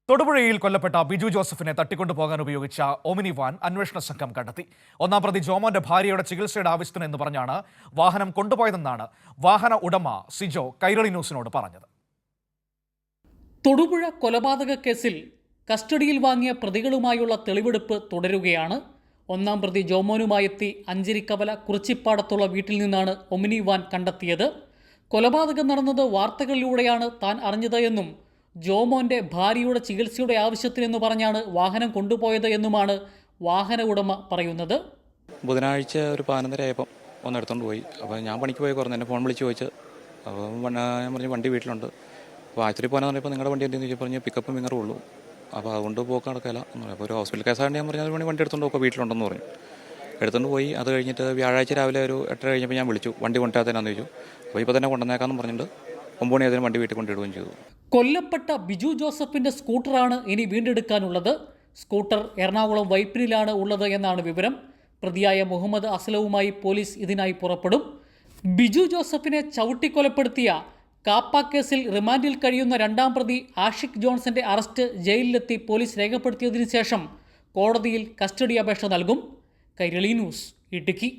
തൊടുപുഴയിൽ കൊല്ലപ്പെട്ട ബിജു ജോസഫിനെ തട്ടിക്കൊണ്ടുപോകാൻ ഉപയോഗിച്ച ഒമിനി വാൻ അന്വേഷണ സംഘം കണ്ടെത്തി. ഒന്നാം പ്രതി ജോമോന്റെ ഭാര്യയുടെ ചികിത്സയുടെ ആവശ്യത്തിന് എന്ന് പറഞ്ഞാണ് വാഹനം കൊണ്ടുപോയതെന്നാണ് വാഹന ഉടമ സിജോ കൈരളി ന്യൂസിനോട് പറഞ്ഞത്. തൊടുപുഴ കൊലപാതക കേസിൽ കസ്റ്റഡിയിൽ വാങ്ങിയ പ്രതികളുമായുള്ള തെളിവെടുപ്പ് തുടരുകയാണ്. ഒന്നാം പ്രതി ജോമോനുമായെത്തി അഞ്ചരിക്കവല കുറിച്ചിപ്പാടത്തുള്ള വീട്ടിൽ നിന്നാണ് ഒമിനി വാൻ കണ്ടെത്തിയത്. കൊലപാതകം നടന്നത് വാർത്തകളിലൂടെയാണ് താൻ അറിഞ്ഞത് എന്നും ജോമോന്റെ ഭാര്യയുടെ ചികിത്സയുടെ ആവശ്യത്തിനെന്ന് പറഞ്ഞാണ് വാഹനം കൊണ്ടുപോയത് എന്നുമാണ് വാഹന ഉടമ പറയുന്നത്. ബുധനാഴ്ച ഒരു 11:30 ആയപ്പം എടുത്തുകൊണ്ട് പോയി. അപ്പോൾ ഞാൻ പണിക്ക് പോയി കുറഞ്ഞു എന്നെ ഫോൺ വിളിച്ച് ചോദിച്ച്. അപ്പോൾ ഞാൻ പറഞ്ഞു വണ്ടി വീട്ടിലുണ്ട്. അപ്പോൾ ആശുപത്രി പോകാൻ പറഞ്ഞപ്പോൾ നിങ്ങളുടെ വണ്ടി എന്തെന്ന് ചോദിച്ചാൽ പറഞ്ഞ് പിക്കപ്പും വിങ്ങറും ഉള്ളൂ, അപ്പോൾ അതുകൊണ്ട് പോക്ക് നടക്കില്ല എന്ന് പറയും. അപ്പോൾ ഒരു ഹോസ്പിറ്റൽ കേസായിട്ട് ഞാൻ പറഞ്ഞു അത് വണ്ടി എടുത്തുകൊണ്ട് പോയി വീട്ടിലുണ്ടെന്ന് പറഞ്ഞു. എടുത്തുകൊണ്ട് പോയി. അത് കഴിഞ്ഞിട്ട് വ്യാഴാഴ്ച രാവിലെ ഒരു 8:30 കഴിഞ്ഞപ്പോൾ ഞാൻ വിളിച്ചു, വണ്ടി കൊണ്ടുവരാത്തതിനാന്ന് ചോദിച്ചു. അപ്പോൾ ഇപ്പോൾ തന്നെ കൊണ്ടുവന്നേക്കാമെന്ന് പറഞ്ഞിട്ട് 9 മണി അതിന് വണ്ടി വീട്ടിൽ കൊണ്ടിടുകയും ചെയ്തു. കൊല്ലപ്പെട്ട ബിജു ജോസഫിന്റെ സ്കൂട്ടറാണ് ഇനി വീണ്ടെടുക്കാനുള്ളത്. സ്കൂട്ടർ എറണാകുളം വൈപ്പിനിലാണ് ഉള്ളത് എന്നാണ് വിവരം. പ്രതിയായ മുഹമ്മദ് അസ്ലവുമായി പോലീസ് ഇതിനായി പുറപ്പെടും. ബിജു ജോസഫിനെ ചവിട്ടിക്കൊലപ്പെടുത്തിയ കാപ്പ കേസിൽ റിമാൻഡിൽ കഴിയുന്ന രണ്ടാം പ്രതി ആഷിഖ് ജോൺസന്റെ അറസ്റ്റ് ജയിലിലെത്തി പോലീസ് രേഖപ്പെടുത്തിയതിനു ശേഷം കോടതിയിൽ കസ്റ്റഡി അപേക്ഷ നൽകും. കൈരളി ന്യൂസ്, ഇടുക്കി.